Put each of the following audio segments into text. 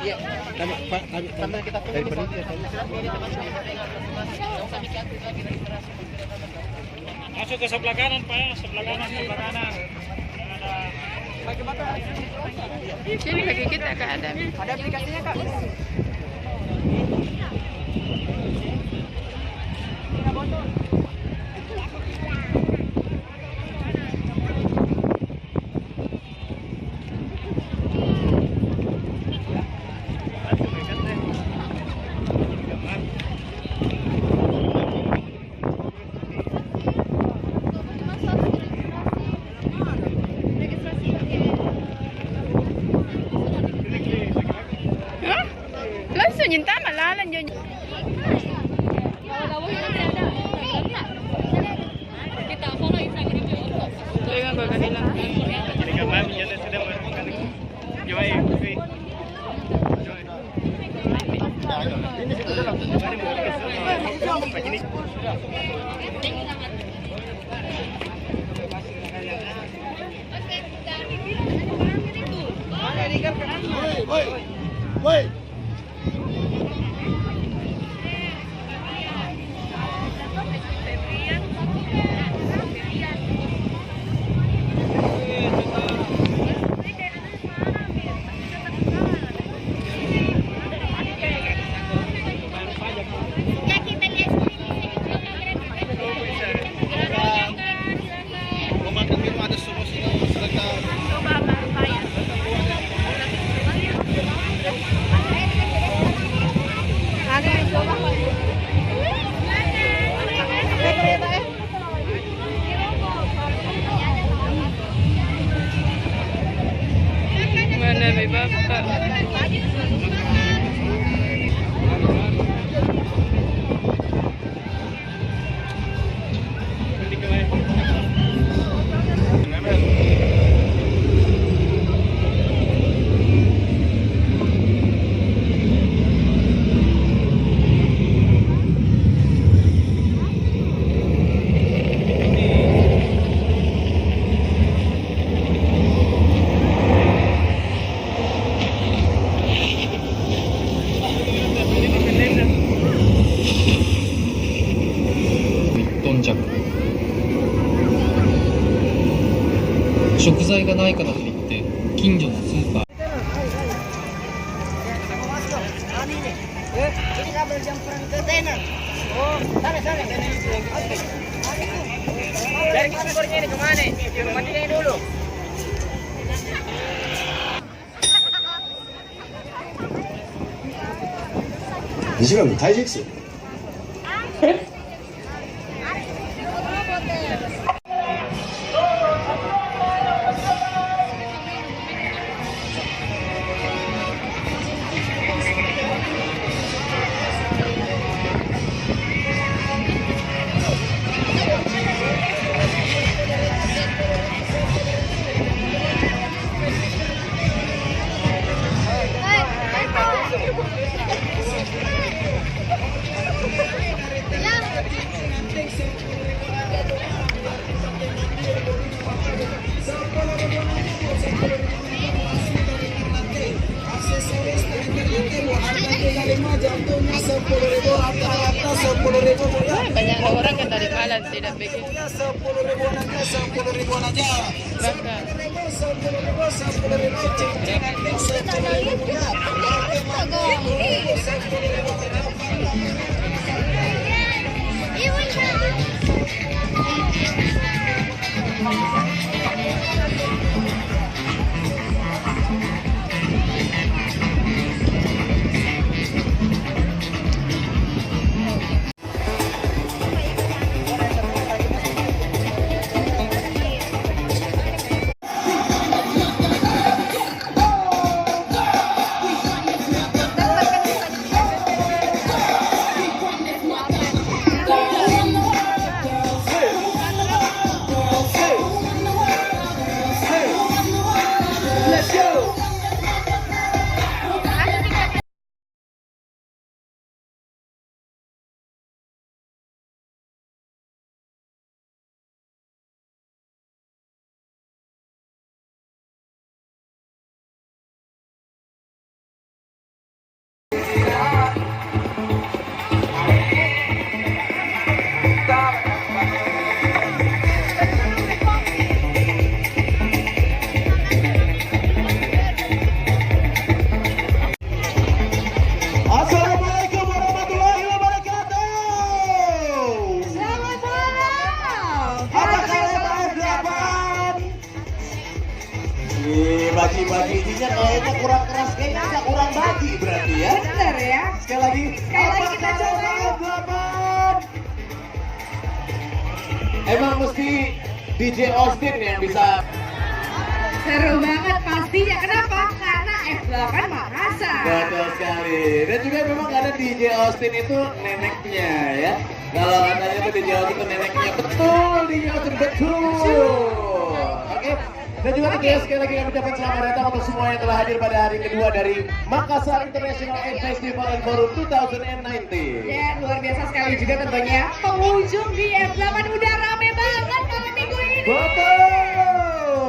Iya. Sambil kita tunggu di Masuk ke sebelah kanan Pak ya, sebelah kanan, sebelah kanan. Sini kaki kita Kak ada. Ada aplikasinya Kak. Hah? Langsung nyinta malalan yun. Dengan gua kanila. Ini kan mami ya sudah makan. Joy. Ini sudah dalam. Ini Woi. Mana may bapak.着食材がないからといって近所のスーパー Ini kabel jumperan ke tenar. Oh, sana. Oke. Dari ekspornya ini kemana? Matiin dulu.2時間の退職数 Banyak orang yang dari malam tidak bikin. bagi-bagi ininya kayaknya kurang keras, kayaknya agak kurang bagi berarti ya. Bener ya. Sekali lagi Kita coba yuk. Emang mesti DJ Austin yang bisa. Seru banget pastinya. Kenapa? Karena F8 Makassar. Betul sekali. Dan juga memang ada DJ Austin itu neneknya ya. Kalau katanya itu DJ Austin itu neneknya. Betul, DJ Austin betul. Oke. Dan juga tentunya sekali lagi kami ucapkan selamat datang untuk semua yang telah hadir pada hari kedua dari Makassar International Aid Festival and Forum 2019. Dan luar biasa sekali juga tentunya pengunjung di F8 udah rame banget malam minggu ini. Betul.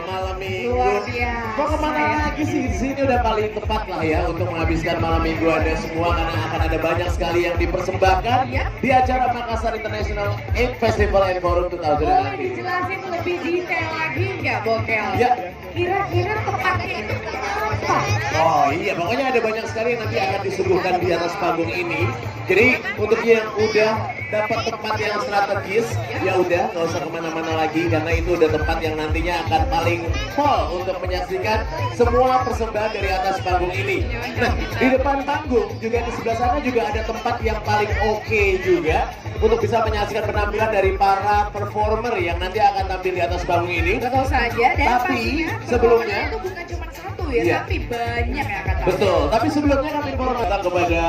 Malam minggu. Luar biasa. Mau kemana lagi sih? Di sini udah paling tepat lah ya untuk menghabiskan malam minggu Anda semua, karena akan ada banyak sekali yang dipersembahkan di acara Makassar International Aid Festival and Forum Boleh 2019. dijelasin lebih detail lagi nggak, Bokel? Ya. Kira-kira tepatnya itu apa? Oh iya, pokoknya ada banyak sekali yang nanti akan disuguhkan di atas panggung ini. Jadi untuk yang udah dapat tempat yang strategis, ya udah nggak usah kemana-mana lagi, karena itu udah tempat yang nantinya akan paling full untuk menyaksikan semua persembahan dari atas panggung ini. Nah, di depan panggung juga di sebelah sana juga ada tempat yang paling oke juga untuk bisa menyaksikan penampilan dari para performer yang nanti akan tampil di atas panggung ini. Betul saja. Dan Tapi pastinya sebelumnya itu bukan cuma satu ya, Iya. tapi banyak yang akan tampil. betul, tapi sebelumnya kami informasi kepada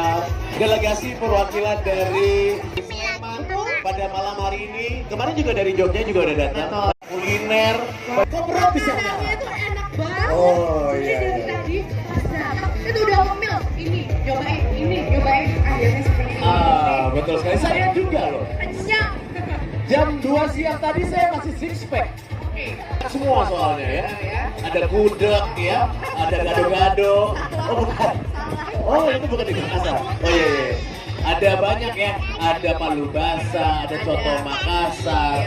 delegasi perwakilan dari Sleman pada malam hari ini. Kemarin juga dari Jogja juga udah datang. Kuliner. Kok berat bisa Makanannya itu enak banget. Oh, Jadi iya, dari iya. tadi pas datang itu udah ngomel. Ini nyobain. Akhirnya seperti ini. Betul sekali. Saya juga loh. Kenyang. Jam 2 siang tadi saya masih six pack. Semua soalnya ya. Ada gudeg ya, ada gado-gado. Oh bukan. Oh itu bukan di Makassar. Oh iya iya. Ada banyak ya. Ada palu basah, ada soto Makassar.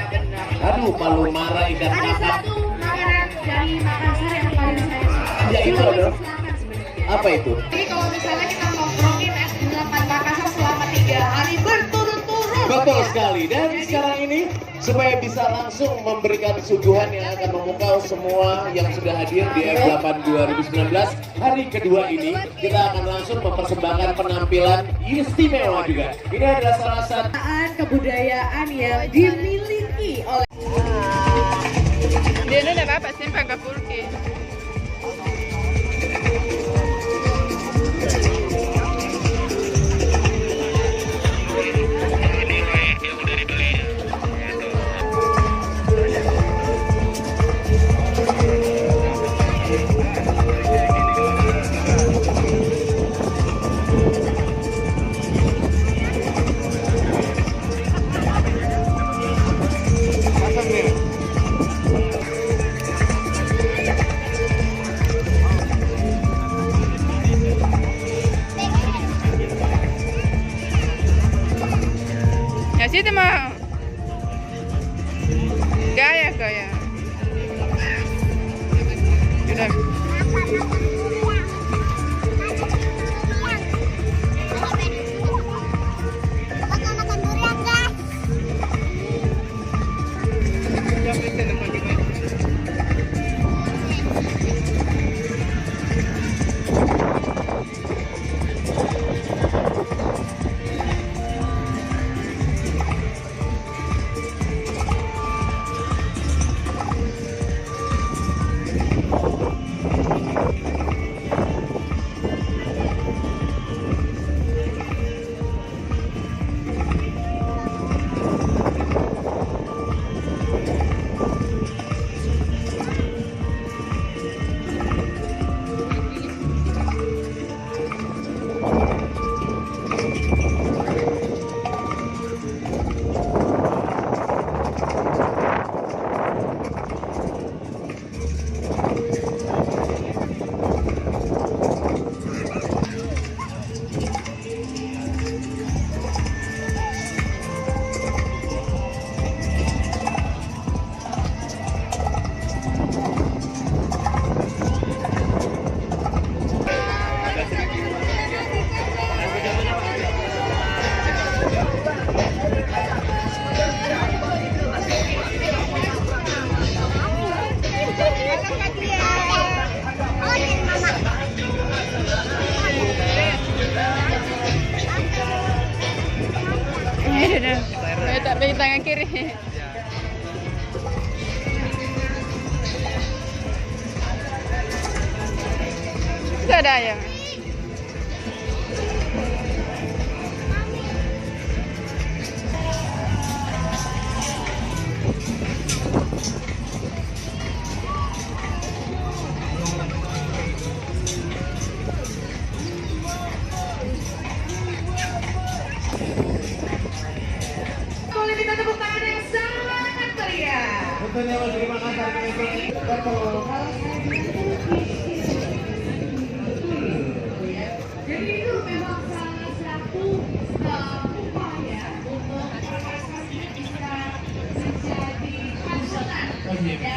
Aduh, palu mara ikan Ada kakap. satu makanan dari Makassar yang paling saya suka. Ya, itu Sulawesi dong. Selatan sebenarnya. Apa itu? Jadi kalau misalnya kita nongkrongin F8 Makassar selama 3 hari berturut-turut. Betul sekali. Dan sekarang ini supaya bisa langsung memberikan suguhan yang akan memukau semua yang sudah hadir di F8 2019 hari kedua ini, kita akan langsung mempersembahkan penampilan istimewa juga. Ini adalah salah satu Kebudayaan yang dimiliki oleh Dia no apa-apa, simpan ke pulki. Ya sih mah gaya. Sudah. yang kiri. Itu ada ayam. Boleh minta tepuk tangan yang sangat meriah. Tentunya Mas, terima kasih. Jadi itu memang salah satu upaya untuk prestasi kita menjadi panutan dalam dunia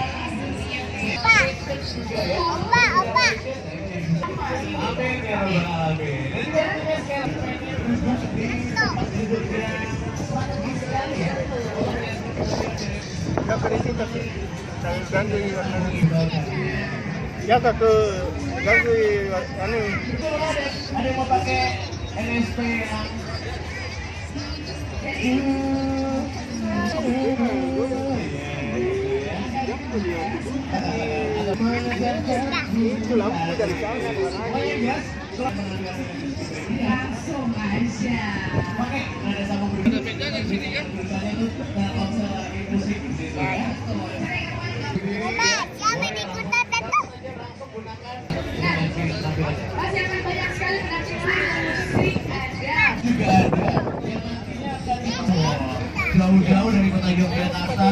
Opa. Amin ya Rabbal Alamin. Ada yang mau pakai NSP langsung aja. Siapa yang ikutan datang? Masih akan banyak sekali pendamping ada. Jauh-jauh dari kota Yogyakarta.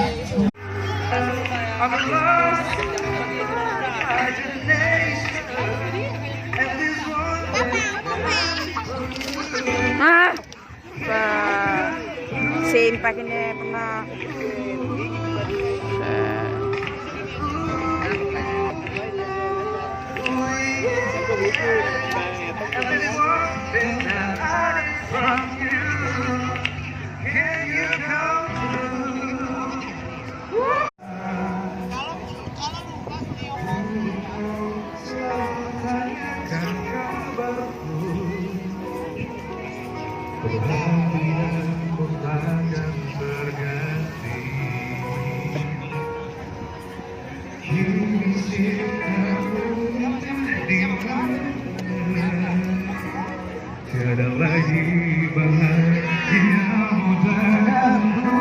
Same pakai ni pernah. Tiada lagi bahagiamu denganku.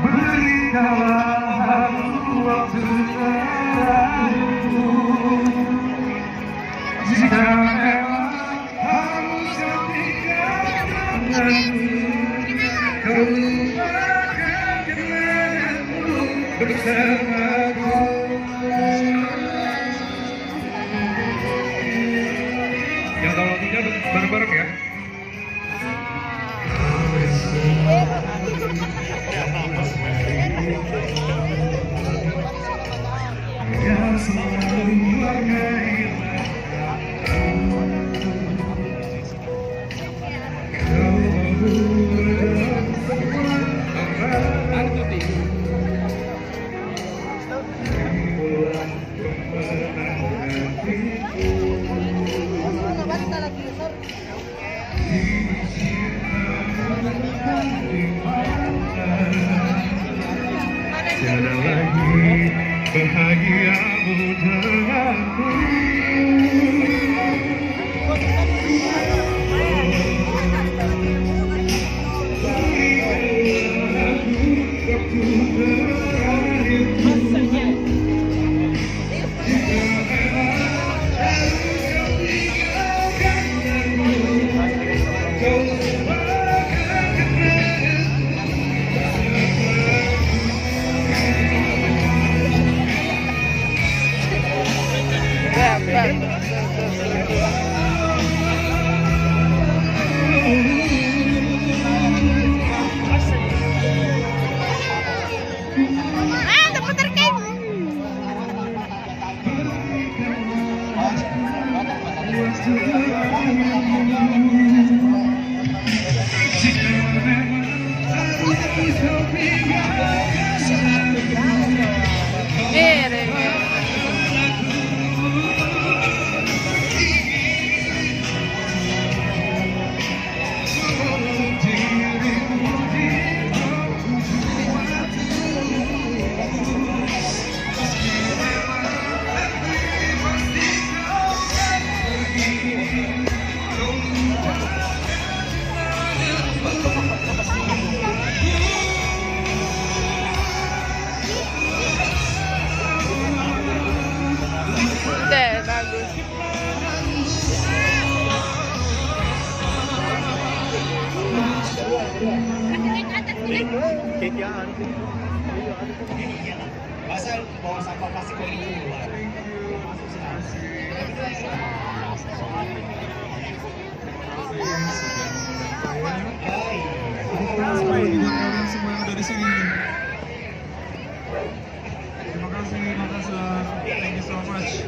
Berikanlah aku waktu terakhirku. Jika memang harus tinggalkanku, kau lupakan kenanganmu bersamaku. Yang kalau tidak bareng-bareng ya. Yang selalu warnai kau membuat semua tiada lagi bahagiamu denganku. Masa bawa sampah plastik dari luar. Semua yang udah di sini. Terima kasih Makassar. Thank you so much.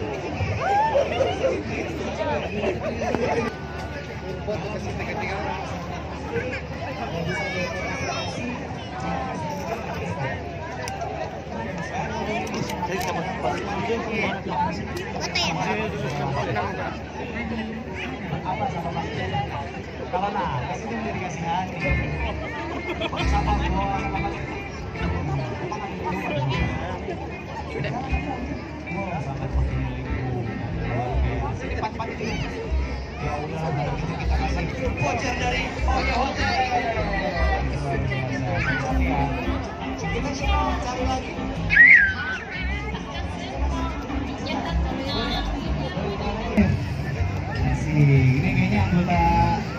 Ini kayaknya anggota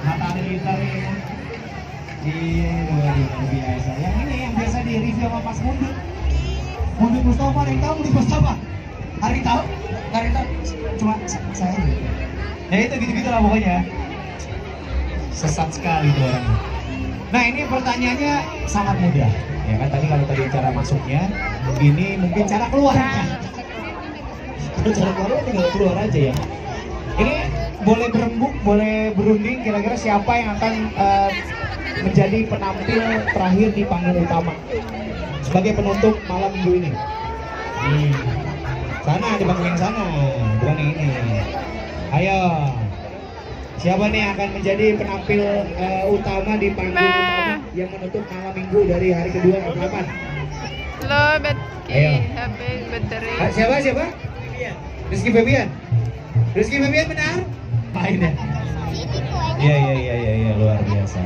Mata Halilintar ini. Iya, luar biasa. Yang ini yang biasa di review sama Mas Mundi. Mundi Mustafa, ada yang tahu Mundi Mustafa? Ada yang tahu? Ada yang tahu? Cuma saya. Ya itu gitu-gitu lah pokoknya. Sesat sekali tuh orang. Nah ini pertanyaannya sangat mudah. Ya kan tadi kalau tadi cara masuknya, ini mungkin cara keluarnya. Cara keluar tinggal keluar aja ya. Ini boleh berembuk, boleh berunding kira-kira siapa yang akan menjadi penampil terakhir di panggung utama sebagai penutup malam minggu ini. Sana di panggung yang sana, bukan yang ini. Ayo, siapa nih yang akan menjadi penampil utama di panggung utama yang menutup malam minggu dari hari kedua F8? Lo Betki, habis bederi. Siapa? Rizky Febian. Rizky Febian benar? Main ya? Iya, luar biasa.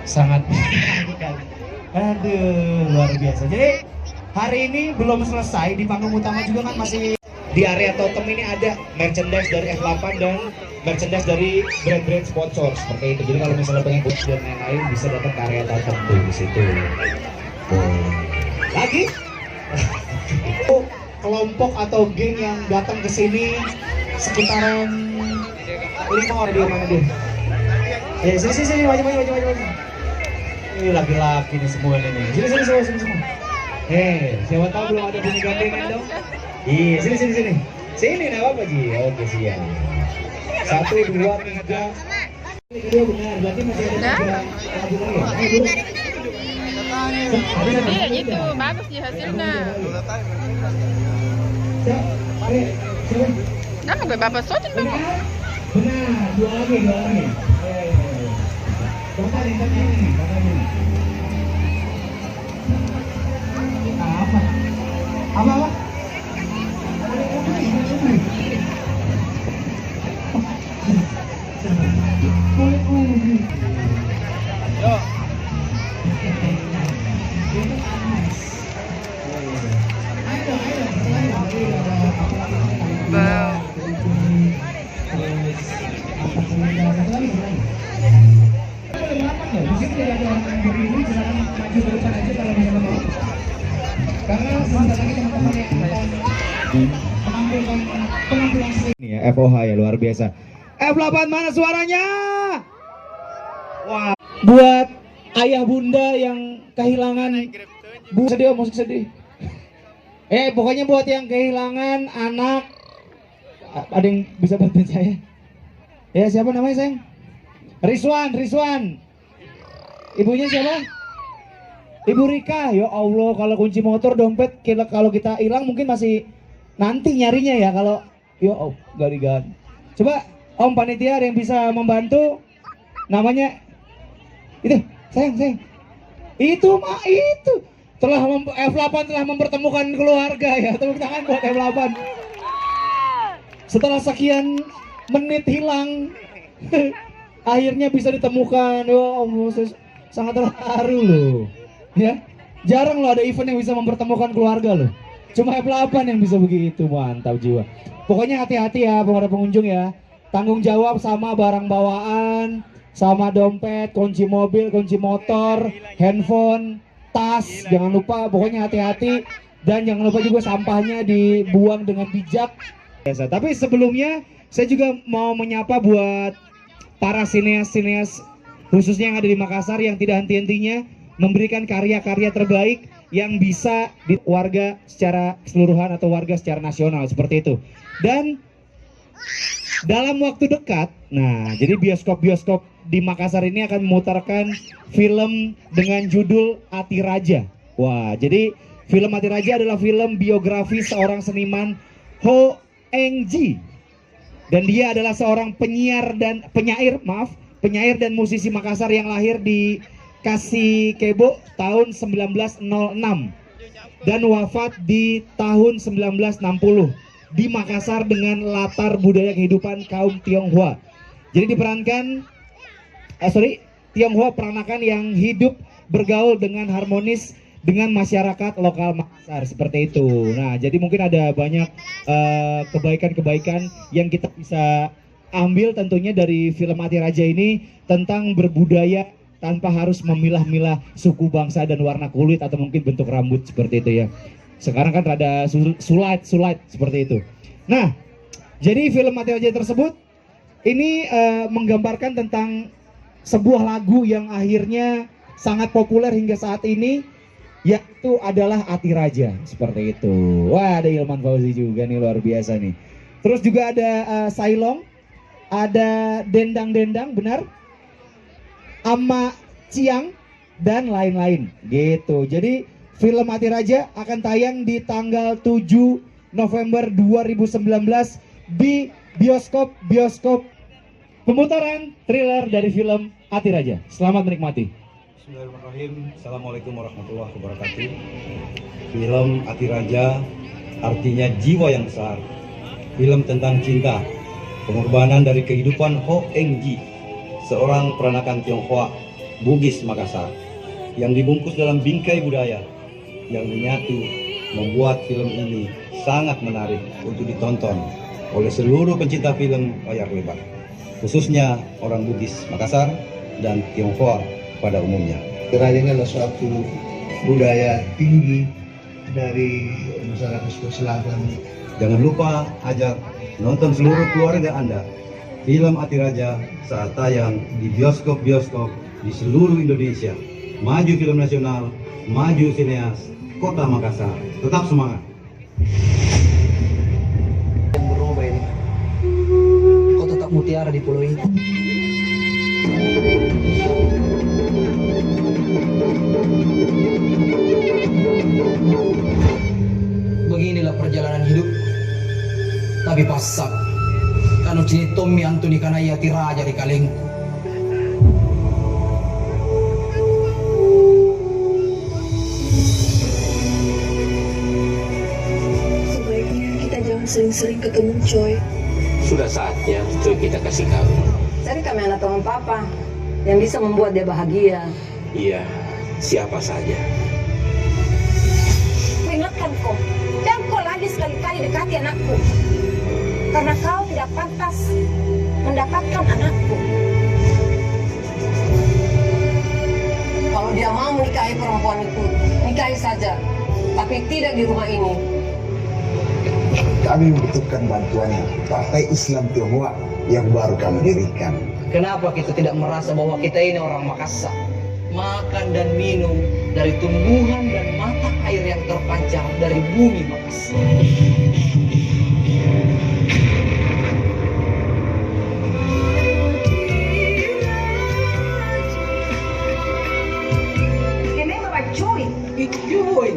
Sangat aduh, luar biasa. Jadi hari ini belum selesai, di panggung utama juga kan masih di area totem ini ada merchandise dari F8 dan merchandise dari brand-brand sponsor seperti itu. Jadi kalau misalnya pengen boots dan lain-lain bisa datang ke area totem tuh di situ. Lagi kelompok atau geng yang datang ke sini sekitaran 5 orang, dia mana dia? Sini maju. Ini laki-laki nih semua nih. Sini semua. Siapa tahu belum ada bunyi gandengan dong? Iya, sini. Sini enggak apa-apa Ji. Oke, siap. 1 2 3. Kedua benar, berarti masih ada 3 lagu lagi ya? Iya gitu, bagus sih hasilnya. Nah, bapak sotin bang. Benar, 2 lagi. Bapak ini. Apa? Ini ya, FOH ya, luar biasa. F8 mana suaranya? Wah, buat ayah bunda yang kehilangan musik sedih. Pokoknya buat yang kehilangan anak, ada yang bisa bantuin saya? Ya, siapa namanya sayang? Rizwan. Ibunya siapa? Ibu Rika. Ya Allah, kalau kunci motor, dompet, kalau kita hilang mungkin masih nanti nyarinya ya. Kalau gak diganti. Coba Om panitia ada yang bisa membantu, namanya itu sayang. Itu F8 telah mempertemukan keluarga ya. Tepuk tangan buat F8. Setelah sekian menit hilang, akhirnya bisa ditemukan. Ya Allah, sangat terharu loh. Ya, jarang loh ada event yang bisa mempertemukan keluarga loh. Cuma F8 yang bisa begitu, mantap jiwa. Pokoknya hati-hati ya para pengunjung ya. Tanggung jawab sama barang bawaan, sama dompet, kunci mobil, kunci motor, handphone, tas, jangan lupa, pokoknya hati-hati. Dan jangan lupa juga sampahnya dibuang dengan bijak. Tapi sebelumnya saya juga mau menyapa buat para sineas-sineas khususnya yang ada di Makassar yang tidak henti-hentinya memberikan karya-karya terbaik yang bisa di warga secara keseluruhan atau warga secara nasional seperti itu. Dan dalam waktu dekat, nah jadi bioskop-bioskop di Makassar ini akan memutarkan film dengan judul Ati Raja. Wah, jadi film Ati Raja adalah film biografi seorang seniman Ho Eng Ji. Dan dia adalah seorang penyair dan musisi Makassar yang lahir di Kasikebo tahun 1906 dan wafat di tahun 1960 di Makassar dengan latar budaya kehidupan kaum Tionghoa. Jadi diperankan Tionghoa peranakan yang hidup bergaul dengan harmonis dengan masyarakat lokal Makassar seperti itu. Nah, jadi mungkin ada banyak kebaikan-kebaikan yang kita bisa ambil tentunya dari film Ati Raja ini tentang berbudaya tanpa harus memilah-milah suku bangsa dan warna kulit atau mungkin bentuk rambut seperti itu ya. Sekarang kan rada sulit seperti itu. Nah, jadi film Ati Raja tersebut ini menggambarkan tentang sebuah lagu yang akhirnya sangat populer hingga saat ini, yaitu adalah Ati Raja seperti itu. Wah, ada Ilman Fauzi juga nih, luar biasa nih. Terus juga ada Sailong, ada Dendang-Dendang, benar, Ama Ciang dan lain-lain gitu. Jadi film Ati Raja akan tayang di tanggal 7 November 2019 di bioskop pemutaran trailer dari film Ati Raja. Selamat menikmati. Bismillahirrahmanirrahim. Assalamualaikum warahmatullahi wabarakatuh. Film Ati Raja artinya jiwa yang besar. Film tentang cinta, pengorbanan dari kehidupan Ho Eng Ji, seorang peranakan Tionghoa Bugis Makassar, yang dibungkus dalam bingkai budaya yang menyatu, membuat film ini sangat menarik untuk ditonton oleh seluruh pencinta film layar lebar, khususnya orang Bugis Makassar dan Tionghoa pada umumnya. Raja ini adalah suatu budaya tinggi dari masyarakat Sulawesi Selatan. Jangan lupa ajak nonton seluruh keluarga Anda film Ati Raja saat tayang di bioskop-bioskop di seluruh Indonesia. Maju film nasional, maju sineas Kota Makassar. Tetap semangat. Yang berubah ini, kau tetap mutiara di pulau ini. Beginilah perjalanan hidup, tapi pasak. Kanu cini Tommy Antoni Kanaya Ati Raja di Kalengku. Sebaiknya kita jangan sering-sering ketemu, Coy. Sudah saatnya Coy kita kasih kawin. Cari kami anak teman papa yang bisa membuat dia bahagia. Iya, siapa saja. Ingatkan kau, jangan kau lagi sekali-kali dekati anakku, karena kau tidak pantas mendapatkan anakku. Kalau dia mau menikahi perempuan itu, nikahi saja, tapi tidak di rumah ini. Kami membutuhkan bantuannya, Partai Islam Tionghoa yang baru kami dirikan. Kenapa kita tidak merasa bahwa kita ini orang Makassar? Makan dan minum dari tumbuhan dan mata air yang terpancar dari bumi Makassar. Ini apa cuy? Cuy.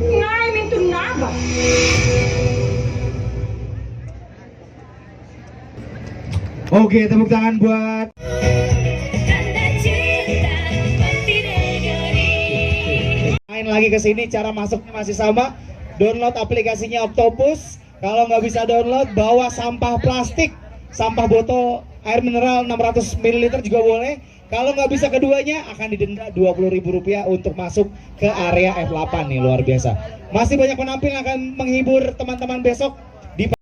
Ngai mintu naga. Oke, tepuk tangan buat main lagi ke sini. Cara masuknya masih sama. Download aplikasinya Octopus. Kalau nggak bisa download, bawa sampah plastik, sampah botol air mineral 600 ml juga boleh. Kalau nggak bisa keduanya, akan didenda Rp20.000 untuk masuk ke area F8 nih, luar biasa. Masih banyak penampil yang akan menghibur teman-teman besok.